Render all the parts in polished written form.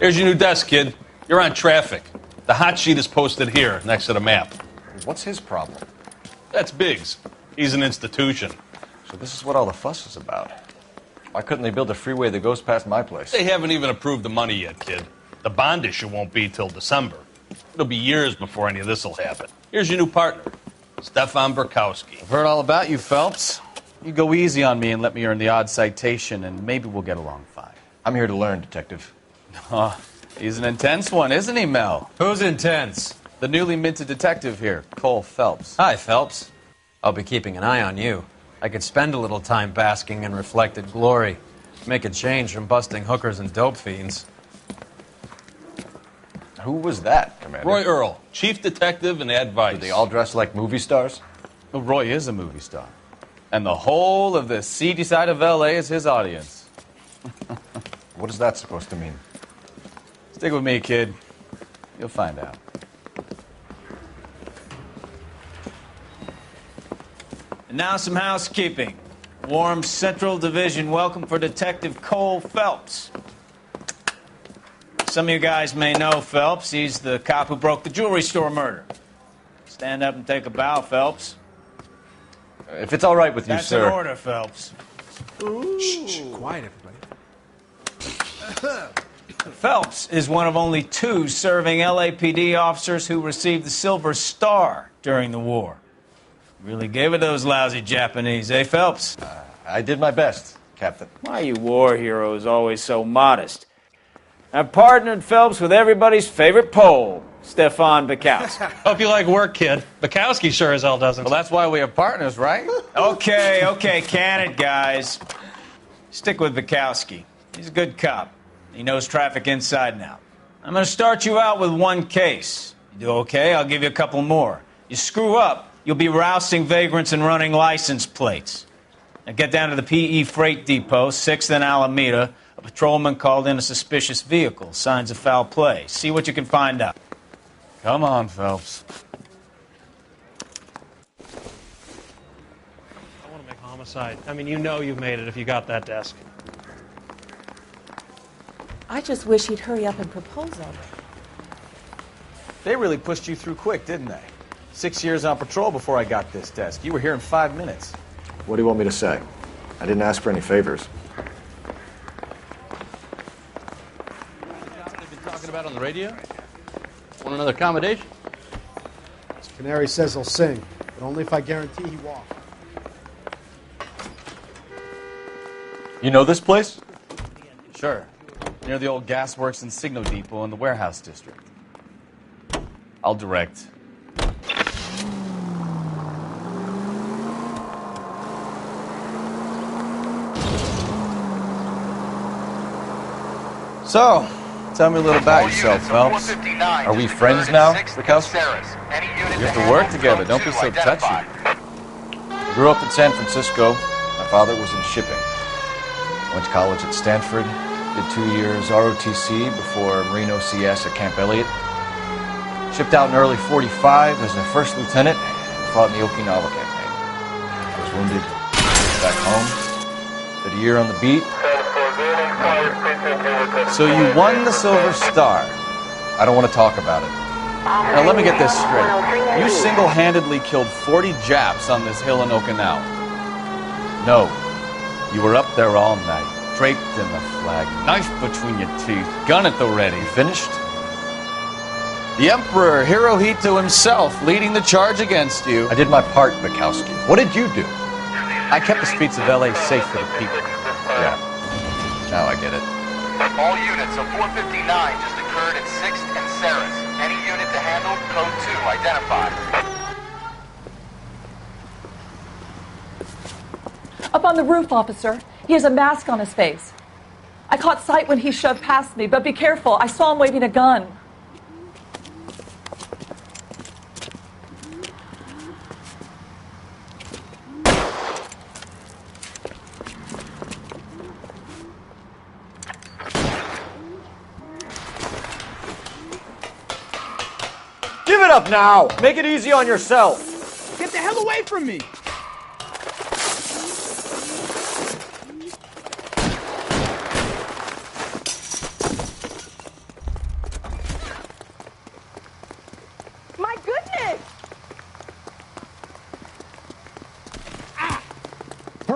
Here's your new desk, kid. You're on traffic. The hot sheet is posted here, next to the map. What's his problem? That's Biggs. He's an institution. So this is what all the fuss is about. Why couldn't they build a freeway that goes past my place? They haven't even approved the money yet, kid. The bond issue won't be till December. It'll be years before any of this will happen. Here's your new partner, Stefan Burkowski. I've heard all about you, Phelps. You go easy on me and let me earn the odd citation, and maybe we'll get along fine. I'm here to learn, Detective. Oh, he's an intense one, isn't he, Mel? Who's intense? The newly minted detective here, Cole Phelps. Hi, Phelps. I'll be keeping an eye on you. I could spend a little time basking in reflected glory. Make a change from busting hookers and dope fiends. Who was that, Commander? Roy Earl, chief detective and advice. Do they all dress like movie stars? Well, Roy is a movie star. And the whole of the seedy side of L.A. is his audience. What is that supposed to mean? Stick with me, kid. You'll find out. And now some housekeeping. Warm Central Division welcome for Detective Cole Phelps. Some of you guys may know Phelps. He's the cop who broke the jewelry store murder. Stand up and take a bow, Phelps. If it's all right with you, That's sir. an order, Phelps. Shh, quiet, everybody. Phelps is one of only 2 serving LAPD officers who received the Silver Star during the war. Really gave it those lousy Japanese, eh, Phelps? I did my best, Captain. Why are you war heroes always so modest? I've partnered Phelps with everybody's favorite Pole, Stefan Burkowski. Hope you like work, kid. Bukowski sure as hell doesn't. Well, that's why we have partners, right? Okay, can it, guys. Stick with Burkowski. He's a good cop. He knows traffic inside and out. I'm going to start you out with 1 case. You do okay, I'll give you a couple more. You screw up, you'll be rousting vagrants and running license plates. Now get down to the PE Freight Depot, 6th and Alameda. A patrolman called in a suspicious vehicle. Signs of foul play. See what you can find out. Come on, Phelps. I want to make homicide. I mean, you know you've made it if you got that desk. I just wish he'd hurry up and propose already. They really pushed you through quick, didn't they? 6 years on patrol before I got this desk. You were here in 5 minutes. What do you want me to say? I didn't ask for any favors. They've been talking about on the radio? Want another accommodation? Canary says he'll sing, but only if I guarantee he walks. You know this place? Sure. Near the old gasworks and Signal Depot in the warehouse district. I'll direct. So, tell me a little about yourself, Phelps. Are we friends now, Burkowski? We have to work together. Don't be so touchy. I grew up in San Francisco. My father was in shipping. Went to college at Stanford. Did 2 years ROTC before Marine OCS at Camp Elliott. Shipped out in early '45 as a first lieutenant and fought in the Okinawa campaign. I was wounded. Back home. Did a year on the beat. So you won the Silver Star. I don't want to talk about it. Now let me get this straight. You single-handedly killed 40 Japs on this hill in Okinawa. No. You were up there all night, draped in the flag, knife between your teeth, gun at the ready. Finished? The Emperor Hirohito himself leading the charge against you. I did my part, Bukowski. What did you do? I kept the streets of L.A. safe for the people. Yeah. Now I get it. All units of 459 just occurred at 6th and Sarah's. Any unit to handle, code 2, identified. Up on the roof, officer. He has a mask on his face. I caught sight when he shoved past me, but be careful. I saw him waving a gun. Give it up now! Make it easy on yourself! Get the hell away from me!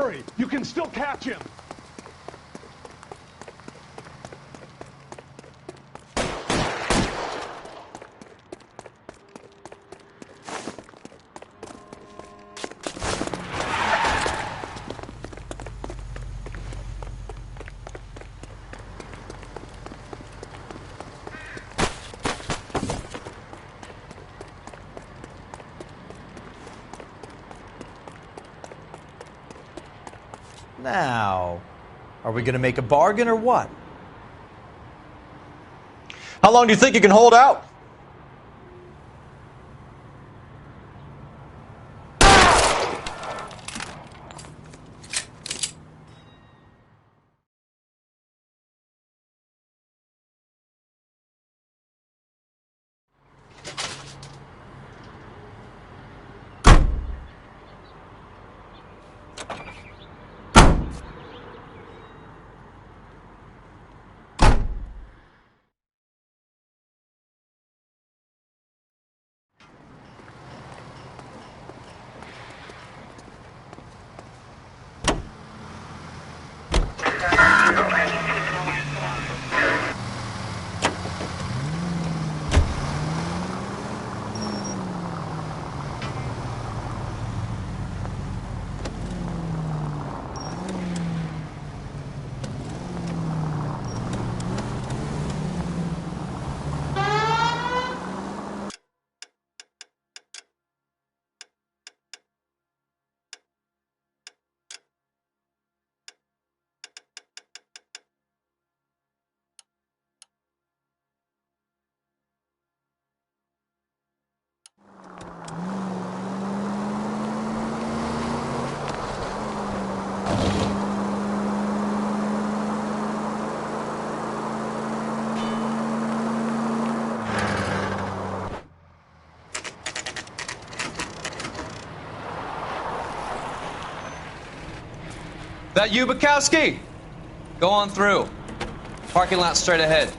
worry. You can still catch him. Now, are we going to make a bargain or what? How long do you think you can hold out? That you, Bukowski? Go on through. Parking lot straight ahead.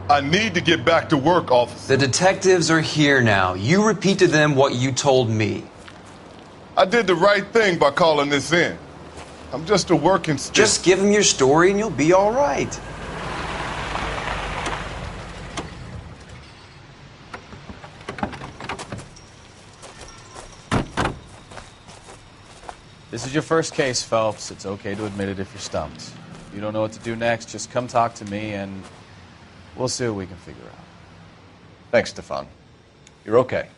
I need to get back to work, officer. The detectives are here now. You repeat to them what you told me. I did the right thing by calling this in. I'm just a working stick. Just give them your story and you'll be all right. This is your first case, Phelps. It's okay to admit it if you're stumped. If you don't know what to do next, just come talk to me and we'll see what we can figure out. Thanks, Stefan. You're okay.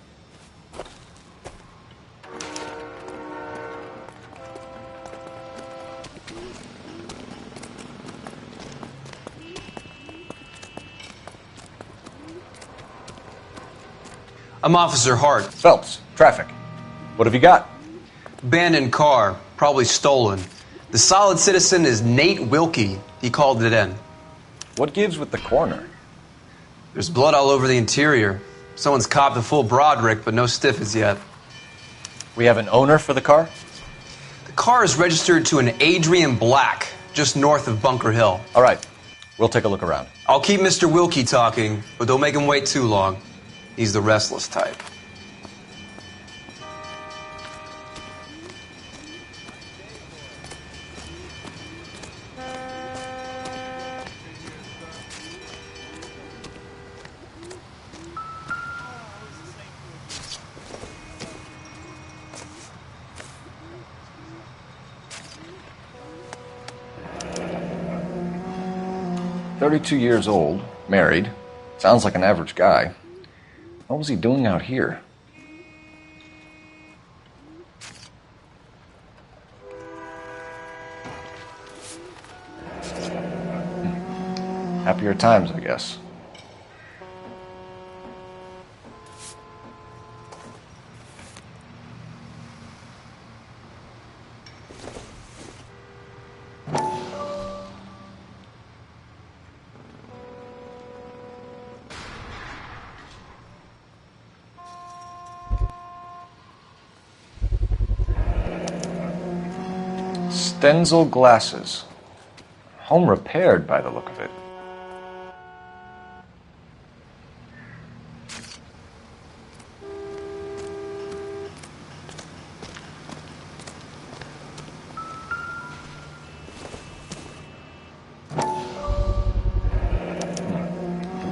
I'm Officer Hart. Phelps, traffic. What have you got? Abandoned car, probably stolen. The solid citizen is Nate Wilkie. He called it in. What gives with the coroner? There's blood all over the interior. Someone's copped a full Broderick, but no stiff as yet. We have an owner for the car? The car is registered to an Adrian Black, just north of Bunker Hill. All right. We'll take a look around. I'll keep Mr. Wilkie talking, but don't make him wait too long. He's the restless type. $32 old, married. Sounds like an average guy. What was he doing out here? Happier times, I guess. Stenzel glasses. Home repaired by the look of it.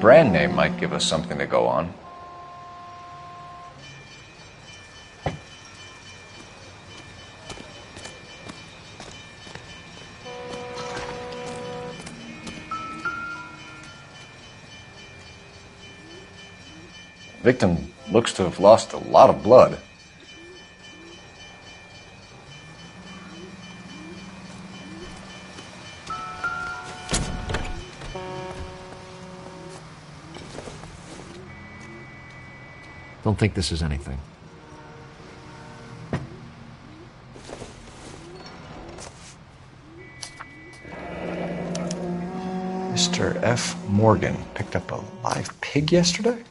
brand name might give us something to go on. Victim looks to have lost a lot of blood. Don't think this is anything. Mr. F. Morgan picked up a live pig yesterday?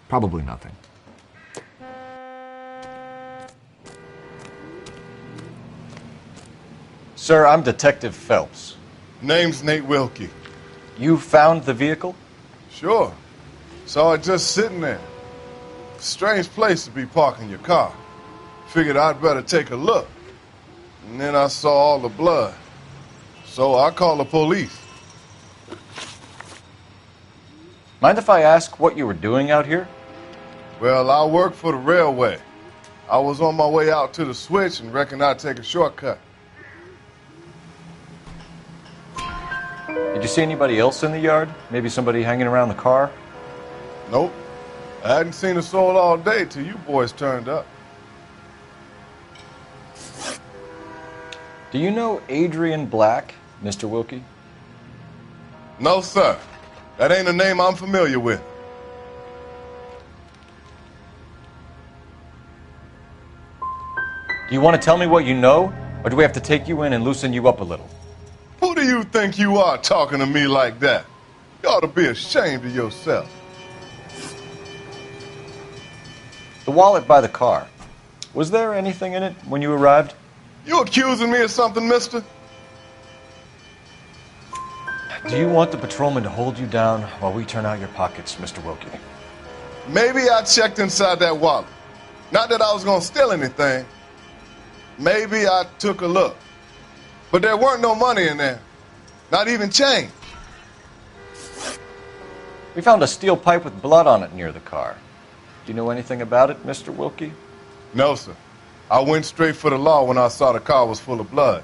Probably nothing. Sir, I'm Detective Phelps. Name's Nate Wilkie. You found the vehicle? Sure. Saw it just sitting there. Strange place to be parking your car. Figured I'd better take a look. And then I saw all the blood. So I called the police. Mind if I ask what you were doing out here? Well, I work for the railway. I was on my way out to the switch and reckoned I'd take a shortcut. Did you see anybody else in the yard? Maybe somebody hanging around the car? Nope. I hadn't seen a soul all day till you boys turned up. Do you know Adrian Black, Mr. Wilkie? No, sir. That ain't a name I'm familiar with. Do you want to tell me what you know? Or do we have to take you in and loosen you up a little? Who do you think you are talking to me like that? You ought to be ashamed of yourself. The wallet by the car. Was there anything in it when you arrived? You accusing me of something, mister? Do you want the patrolman to hold you down while we turn out your pockets, Mr. Wilkie? Maybe I checked inside that wallet. Not that I was going to steal anything. Maybe I took a look. But there weren't no money in there. Not even change. We found a steel pipe with blood on it near the car. Do you know anything about it, Mr. Wilkie? No, sir. I went straight for the law when I saw the car was full of blood.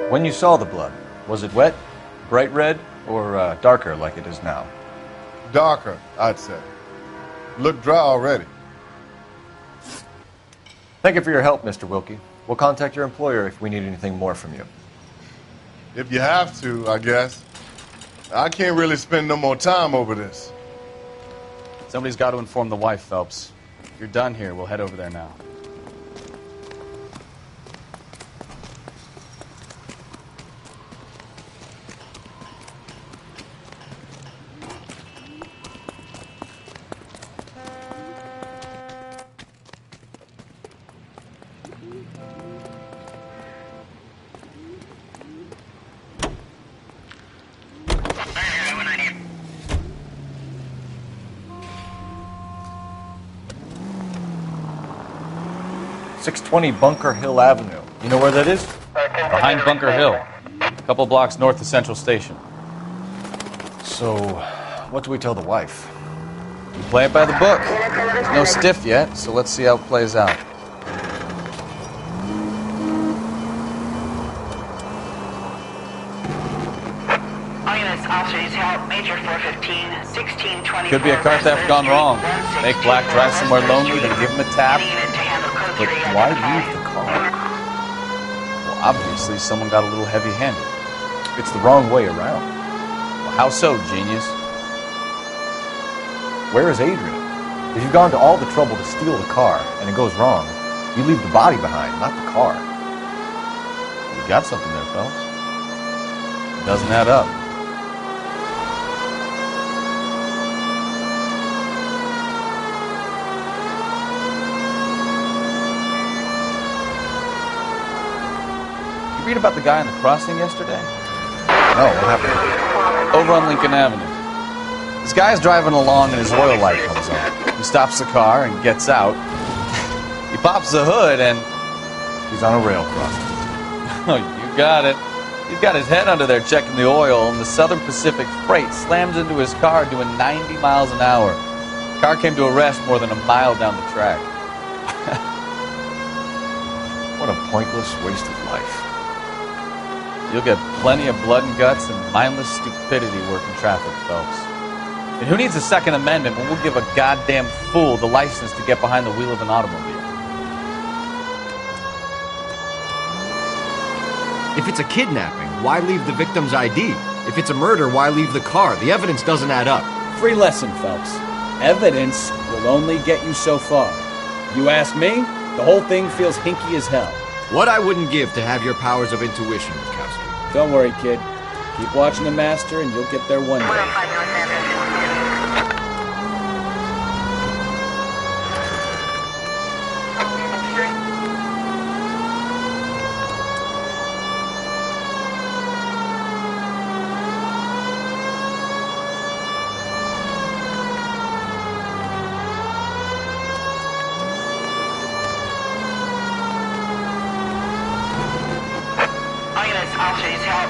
When you saw the blood, was it wet, bright red, or darker like it is now? Darker, I'd say. Looked dry already. Thank you for your help, Mr. Wilkie. We'll contact your employer if we need anything more from you. If you have to, I guess. I can't really spend no more time over this. Somebody's got to inform the wife, Phelps. If you're done here, we'll head over there now. .620 Bunker Hill Avenue. You know where that is? Behind Bunker Hill. A couple blocks north of Central Station. So, what do we tell the wife? We play it by the book. There's no stiff yet, so let's see how it plays out. Could be a car theft gone wrong. Make Black drive somewhere lonely, then give him a tap. But why leave the car? Well, obviously, someone got a little heavy-handed. It's the wrong way around. Well, how so, genius? Where is Adrian? If you've gone to all the trouble to steal the car, and it goes wrong, you leave the body behind, not the car. You got something there, Phelps. It doesn't add up. Read about the guy on the crossing yesterday? No, what happened? Over on Lincoln Avenue. This guy's driving along and his oil light comes on. He stops the car and gets out. He pops the hood and... He's on a rail crossing. Oh, you got it. He's got his head under there checking the oil, and the Southern Pacific Freight slams into his car doing 90 miles an hour. The car came to a rest more than a mile down the track. What a pointless waste of life. You'll get plenty of blood and guts and mindless stupidity working traffic, Phelps. And who needs a Second Amendment when we'll give a goddamn fool the license to get behind the wheel of an automobile? If it's a kidnapping, why leave the victim's ID? If it's a murder, why leave the car? The evidence doesn't add up. Free lesson, Phelps. Evidence will only get you so far. You ask me, the whole thing feels hinky as hell. What I wouldn't give to have your powers of intuition, Mikowski. Don't worry, kid. Keep watching the master and you'll get there one day.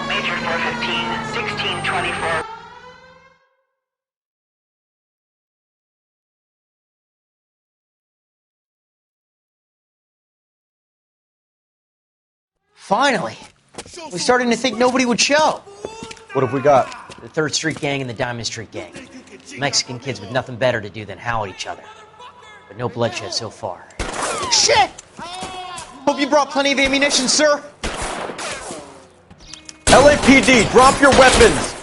Major 415, 1624. Finally. We're starting to think nobody would show. What have we got? The 3rd Street Gang and the Diamond Street Gang. Mexican kids with nothing better to do than howl at each other. But no bloodshed so far. Shit! Hope you brought plenty of ammunition, sir. LAPD, drop your weapons!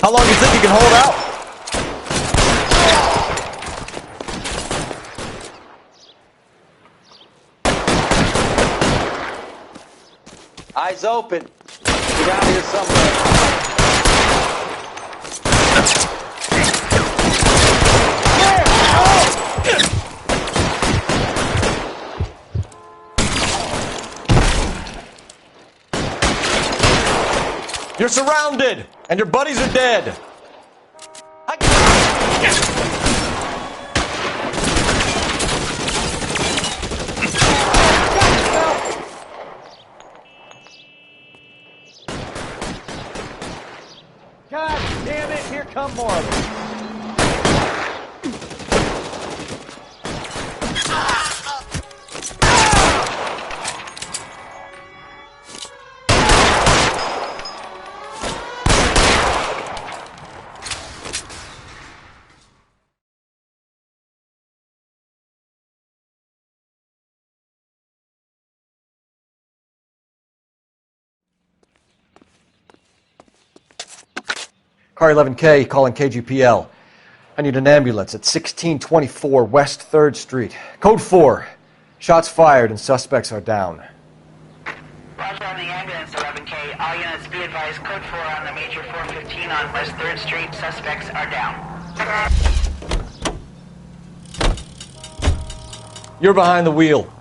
How long do you think you can hold out? Eyes open. Get out here somewhere. You're surrounded, and your buddies are dead. God damn it, here come more of them. Car 11K, calling KGPL. I need an ambulance at 1624 West 3rd Street. Code 4. Shots fired and suspects are down. Roger on the ambulance, 11K. All units be advised, code 4 on the Major 415 on West 3rd Street. Suspects are down. You're behind the wheel.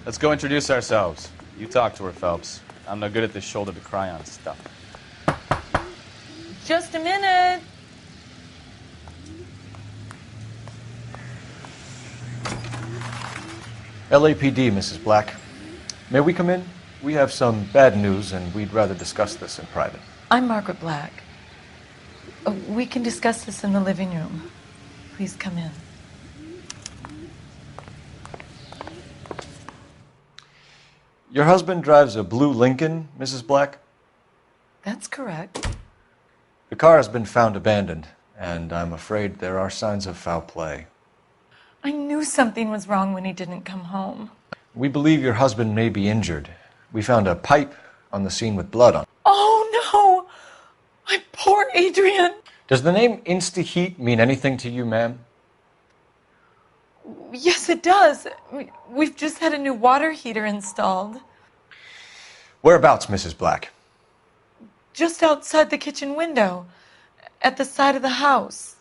Let's go introduce ourselves. You talk to her, Phelps. I'm no good at this shoulder to cry on stuff. Just a minute. LAPD, Mrs. Black. May we come in? We have some bad news, and we'd rather discuss this in private. I'm Margaret Black. We can discuss this in the living room. Please come in. Your husband drives a blue Lincoln, Mrs. Black? That's correct. The car has been found abandoned, and I'm afraid there are signs of foul play. I knew something was wrong when he didn't come home. We believe your husband may be injured. We found a pipe on the scene with blood on it. Oh, no! My poor Adrian! Does the name Insta-Heat mean anything to you, ma'am? Yes, it does. We've just had a new water heater installed. Whereabouts, Mrs. Black? Just outside the kitchen window, at the side of the house.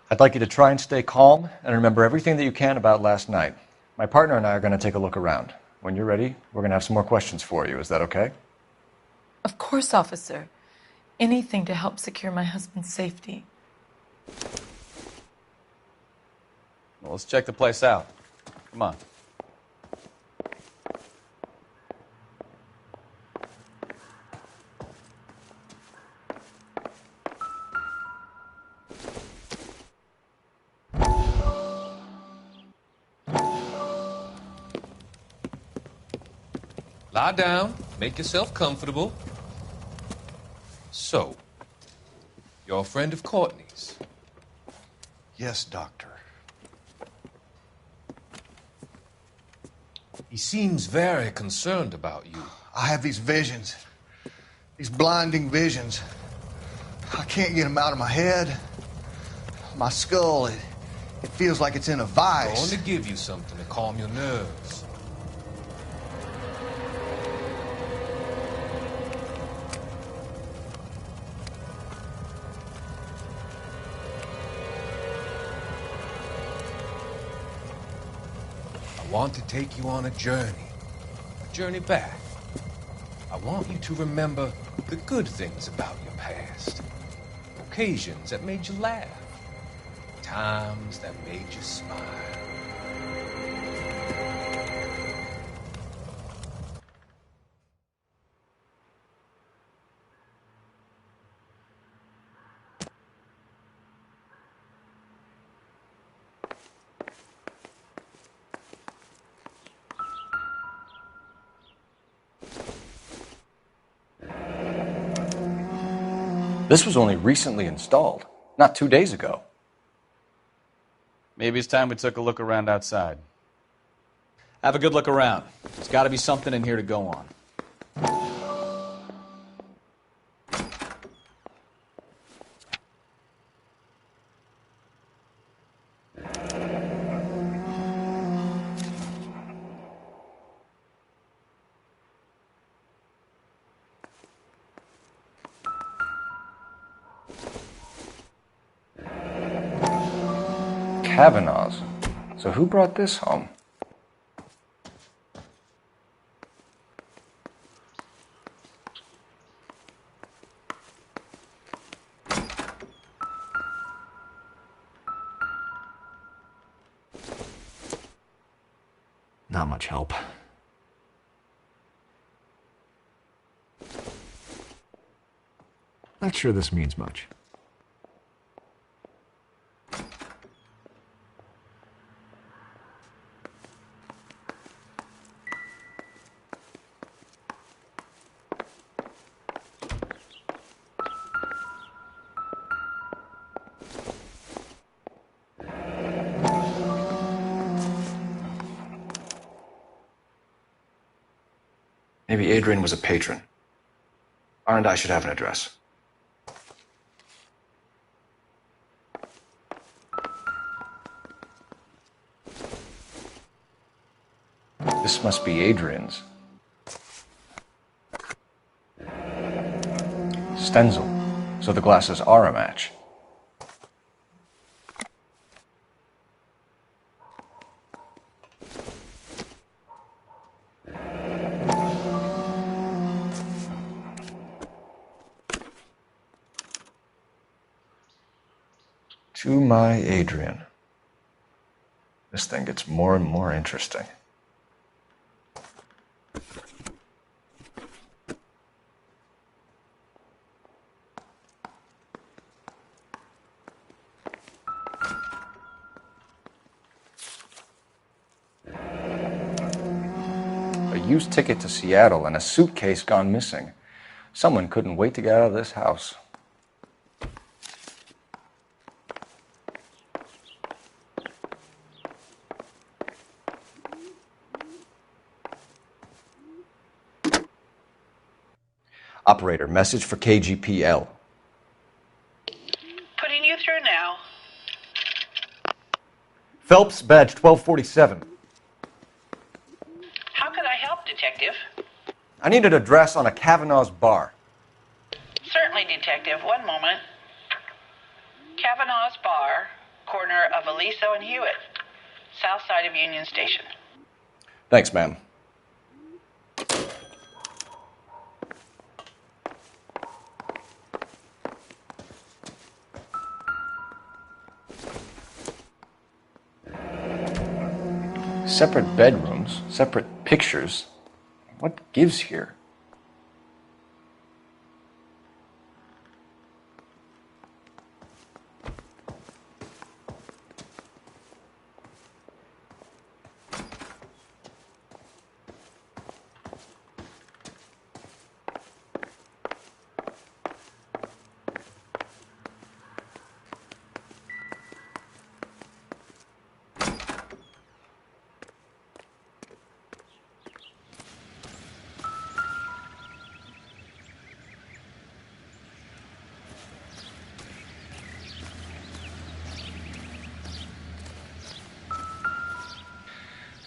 I'd like you to try and stay calm and remember everything that you can about last night. My partner and I are going to take a look around. When you're ready, we're going to have some more questions for you. Is that okay? Of course, officer. Anything to help secure my husband's safety. Well, let's check the place out. Come on. Lie down, make yourself comfortable. So, you're a friend of Courtney's? Yes, Doctor. He seems very concerned about you. I have these visions. These blinding visions. I can't get them out of my head. My skull, it feels like it's in a vice. I want to give you something to calm your nerves. I want to take you on a journey back. I want you to remember the good things about your past, occasions that made you laugh, times that made you smile. This was only recently installed, not 2 days ago. Maybe it's time we took a look around outside. Have a good look around. There's got to be something in here to go on. Kavanaugh's. So who brought this home? Not much help. Not sure this means much. Maybe Adrian was a patron. R&I should have an address. This must be Adrian's. Stenzel. So the glasses are a match. To my Adrian. This thing gets more and more interesting. used ticket to Seattle and a suitcase gone missing. Someone couldn't wait to get out of this house. Operator, message for KGPL. Putting you through now. Phelps, badge 1247. How can I help, Detective? I need an address on a Kavanaugh's bar. Certainly, Detective. One moment. Kavanaugh's Bar, corner of Aliso and Hewitt, south side of Union Station. Thanks, ma'am. Separate bedrooms, separate pictures. What gives here?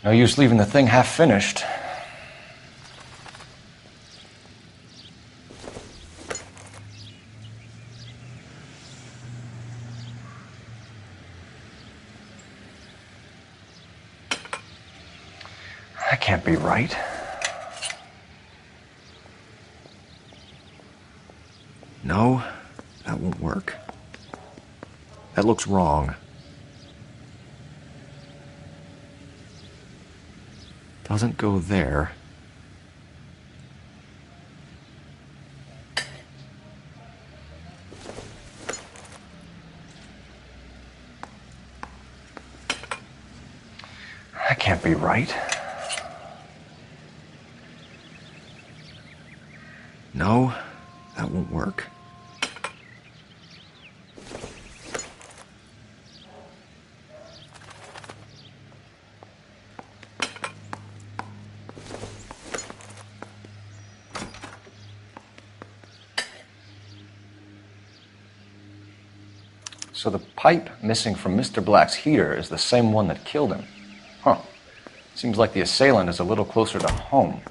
No use leaving the thing half finished. That can't be right. No, that won't work. That looks wrong. Doesn't go there. That can't be right. No, that won't work. So the pipe missing from Mr. Black's heater is the same one that killed him. Huh. Seems like the assailant is a little closer to home.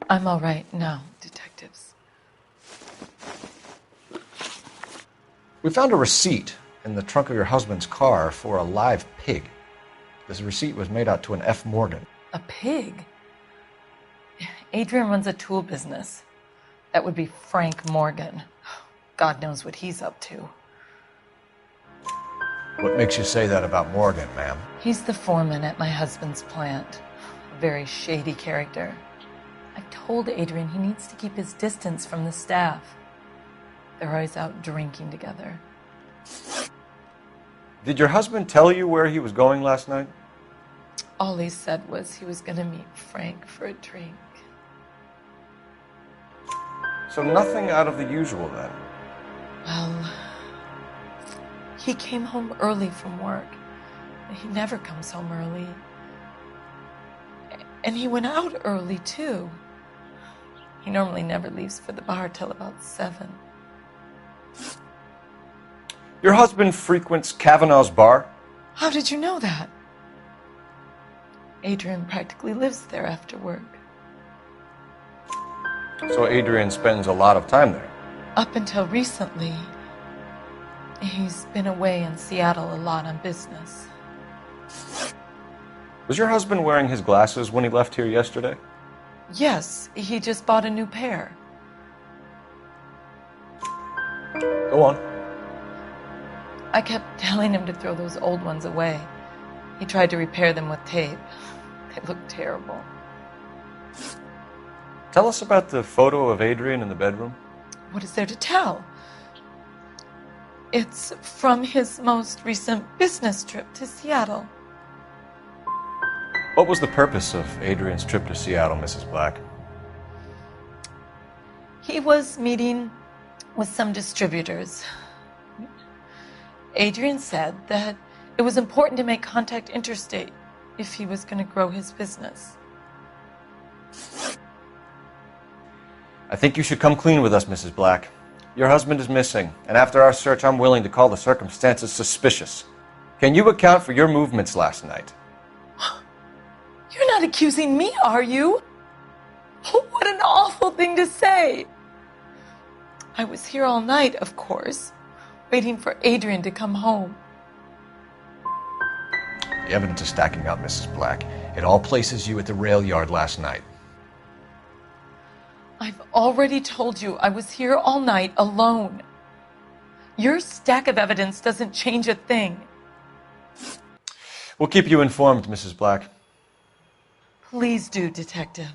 I'm all right now, detectives. We found a receipt in the trunk of your husband's car for a live pig. This receipt was made out to an F. Morgan. A pig? Adrian runs a tool business. That would be Frank Morgan. God knows what he's up to. What makes you say that about Morgan, ma'am? He's the foreman at my husband's plant. A very shady character. I've told Adrian he needs to keep his distance from the staff. They're always out drinking together. Did your husband tell you where he was going last night? All he said was he was going to meet Frank for a drink. So nothing out of the usual then? Well, he came home early from work. He never comes home early. And he went out early, too. He normally never leaves for the bar till about 7. Your husband frequents Kavanaugh's bar? How did you know that? Adrian practically lives there after work. So Adrian spends a lot of time there? Up until recently, he's been away in Seattle a lot on business. Was your husband wearing his glasses when he left here yesterday? Yes, he just bought a new pair. Go on. I kept telling him to throw those old ones away. He tried to repair them with tape. They looked terrible. Tell us about the photo of Adrian in the bedroom. What is there to tell? It's from his most recent business trip to Seattle. What was the purpose of Adrian's trip to Seattle, Mrs. Black? He was meeting with some distributors. Adrian said that it was important to make contact interstate if he was going to grow his business. I think you should come clean with us, Mrs. Black. Your husband is missing, and after our search, I'm willing to call the circumstances suspicious. Can you account for your movements last night? You're not accusing me, are you? What an awful thing to say. I was here all night, of course, waiting for Adrian to come home. The evidence is stacking up, Mrs. Black. It all places you at the rail yard last night. I've already told you I was here all night alone. Your stack of evidence doesn't change a thing. We'll keep you informed, Mrs. Black. Please do, Detective.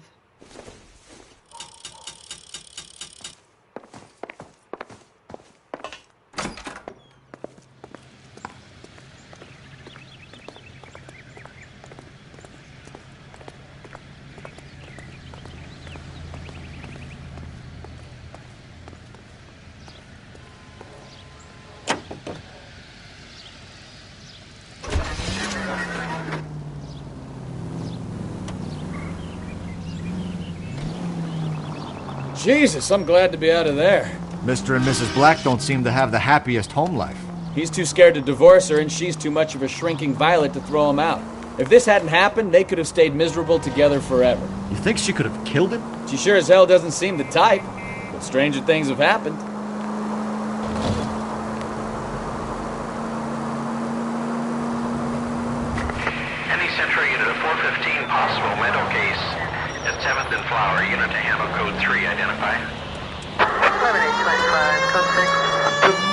Jesus, I'm glad to be out of there. Mr. and Mrs. Black don't seem to have the happiest home life. He's too scared to divorce her, and she's too much of a shrinking violet to throw him out. If this hadn't happened, they could have stayed miserable together forever. You think she could have killed him? She sure as hell doesn't seem the type, but stranger things have happened. Any Central unit of 415 possible mental case at 7th and Flower, unit to handle code 3, identify. 7825, code 6.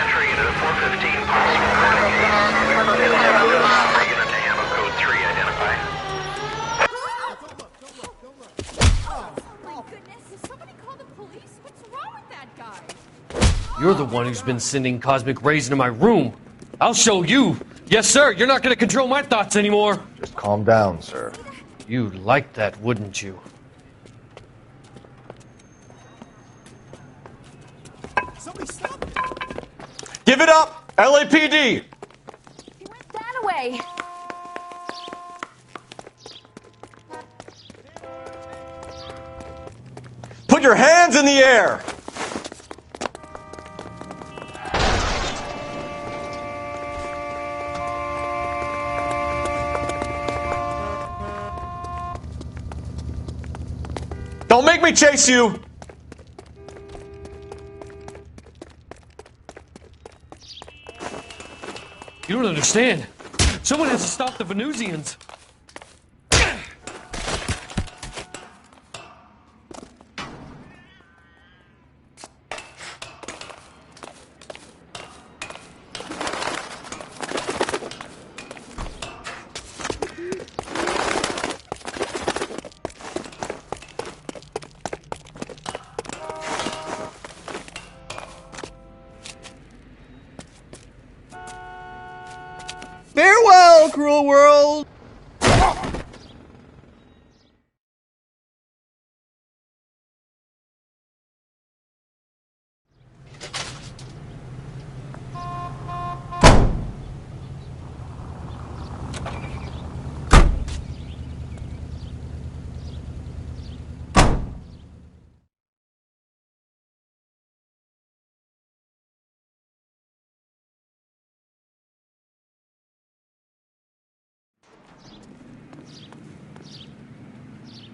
Central unit of 415 possible mental case at 7th and Flower, unit to handle code 3, identify. You're the one who's been sending cosmic rays into my room. I'll show you. Yes, sir. You're not going to control my thoughts anymore. Just calm down, sir. You'd like that, wouldn't you? Give it up! LAPD! That way. Put your hands in the air! Don't make me chase you! You don't understand. Someone has to stop the Venusians. Farewell, cruel world!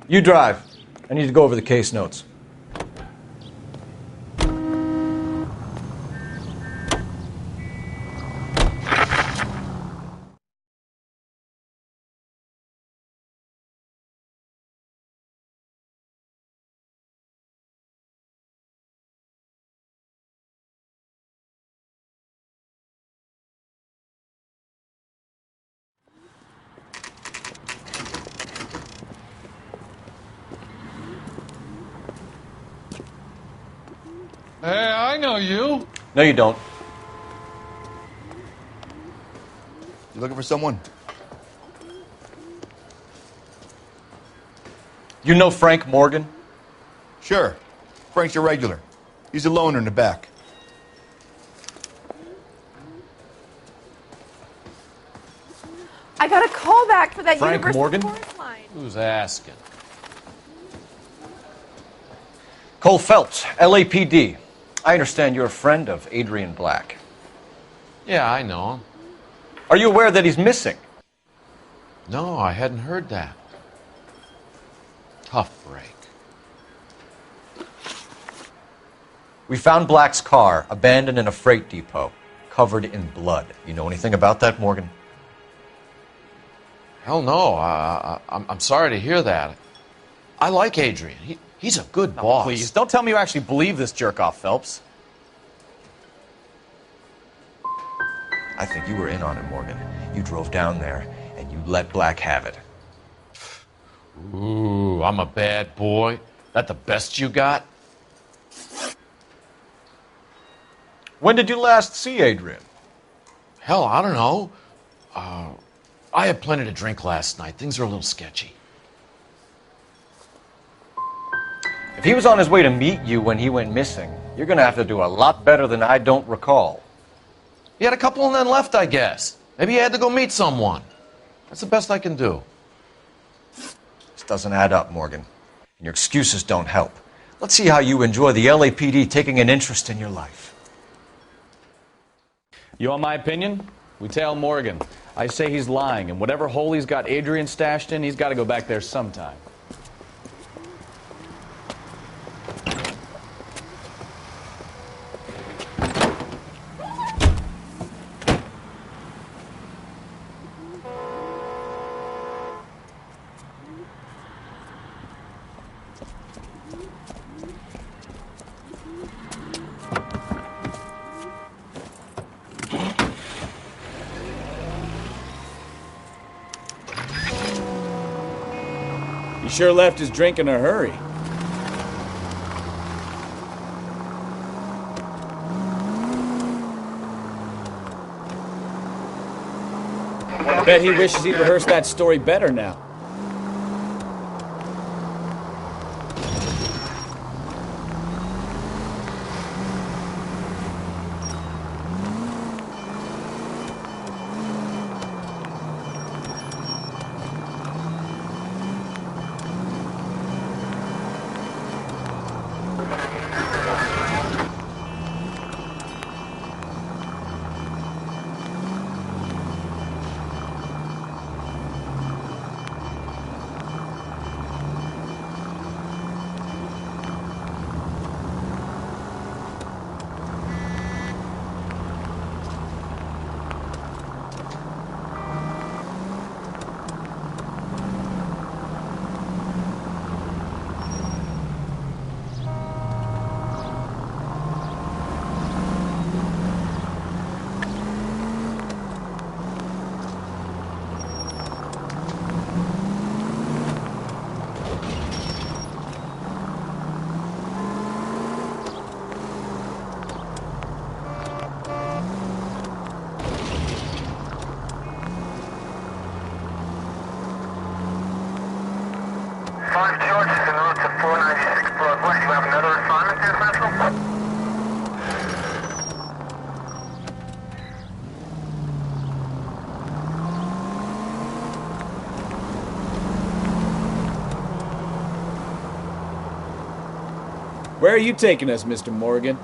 You drive. I need to go over the case notes. Hey, I know you. No, you don't. You looking for someone? You know Frank Morgan? Sure. Frank's a regular. He's a loner in the back. I got a call back for that Frank Universal Morgan? Chorus line. Who's asking? Cole Phelps, LAPD. I understand you're a friend of Adrian Black. Yeah, I know him. Are you aware that he's missing? No, I hadn't heard that. Tough break. We found Black's car abandoned in a freight depot, covered in blood. You know anything about that, Morgan? Hell no. I'm sorry to hear that. I like Adrian. He's a good boss. Please, don't tell me you actually believe this jerk-off, Phelps. I think you were in on it, Morgan. You drove down there, and you let Black have it. Ooh, I'm a bad boy. That the best you got? When did you last see Adrian? Hell, I don't know. I had plenty to drink last night. Things are a little sketchy. If he was on his way to meet you when he went missing, you're going to have to do a lot better than I don't recall. He had a couple and then left, I guess. Maybe he had to go meet someone. That's the best I can do. This doesn't add up, Morgan. And your excuses don't help. Let's see how you enjoy the LAPD taking an interest in your life. You want my opinion? We tail Morgan. I say he's lying, and whatever hole he's got Adrian stashed in, he's got to go back there sometime. He sure left his drink in a hurry. I bet he wishes he'd rehearsed that story better now. Where are you taking us, Mr. Morgan?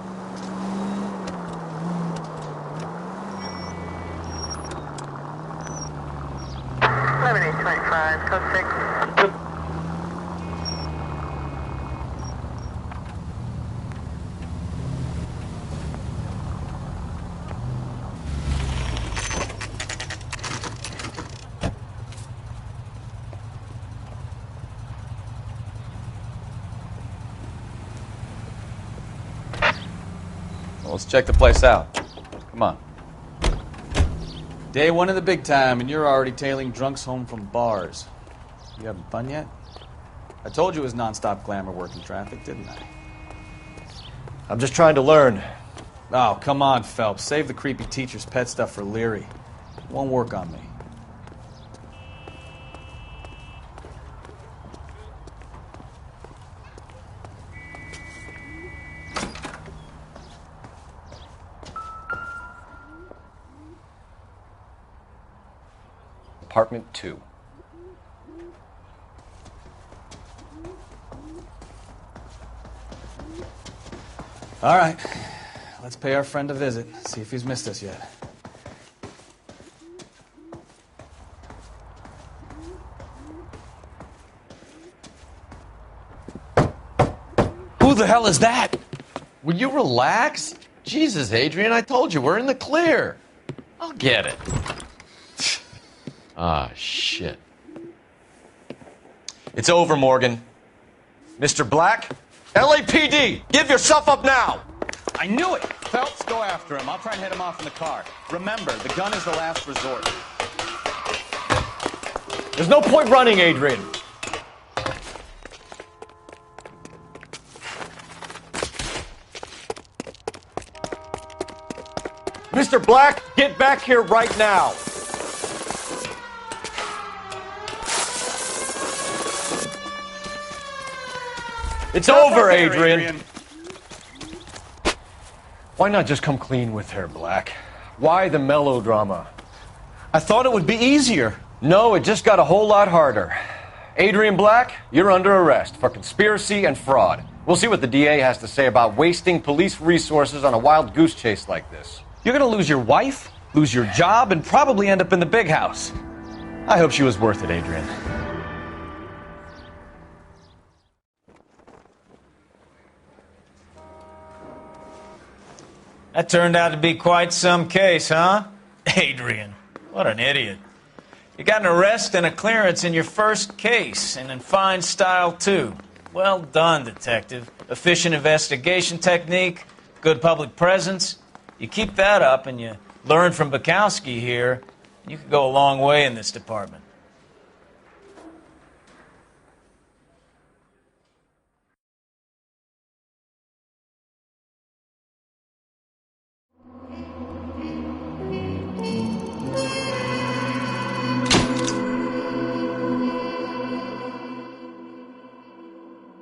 Well, let's check the place out. Come on. Day one of the big time, and you're already tailing drunks home from bars. You having fun yet? I told you it was nonstop glamour working traffic, didn't I? I'm just trying to learn. Oh, come on, Phelps. Save the creepy teacher's pet stuff for Leary. It won't work on me. Apartment 2. All right. Let's pay our friend a visit. See if he's missed us yet. Who the hell is that? Will you relax? Jesus, Adrian, I told you, we're in the clear. I'll get it. Ah, shit. It's over, Morgan. Mr. Black, LAPD, give yourself up now! I knew it! Phelps, go after him. I'll try and head him off in the car. Remember, the gun is the last resort. There's no point running, Adrian. Mr. Black, get back here right now. It's over, Adrian. Why not just come clean with her, Black? Why the melodrama? I thought it would be easier. No, it just got a whole lot harder. Adrian Black, you're under arrest for conspiracy and fraud. We'll see what the DA has to say about wasting police resources on a wild goose chase like this. You're gonna lose your wife, lose your job, and probably end up in the big house. I hope she was worth it, Adrian. That turned out to be quite some case, huh? Adrian, what an idiot. You got an arrest and a clearance in your first case, and in fine style, too. Well done, detective. Efficient investigation technique, good public presence. You keep that up and you learn from Bukowski here, you could go a long way in this department.